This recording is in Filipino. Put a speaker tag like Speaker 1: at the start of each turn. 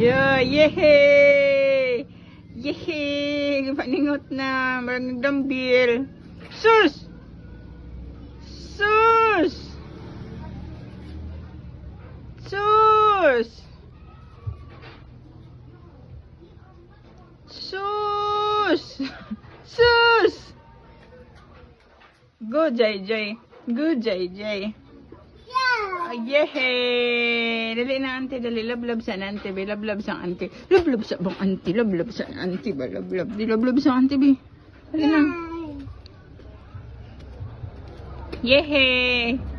Speaker 1: Yehey! Yehey! Paningot na. Marang nagdambil. Sus! Sus! Sus! Sus! Sus! Good, JJ. Good, JJ. Yehey! Dali na, auntie. Dali. Lablab sa auntie, be. Lablab sa auntie. Lablab sa bang auntie. Lablab sa auntie, ba? Lablab. Di lablab sa auntie, be. Dali na. Yehey!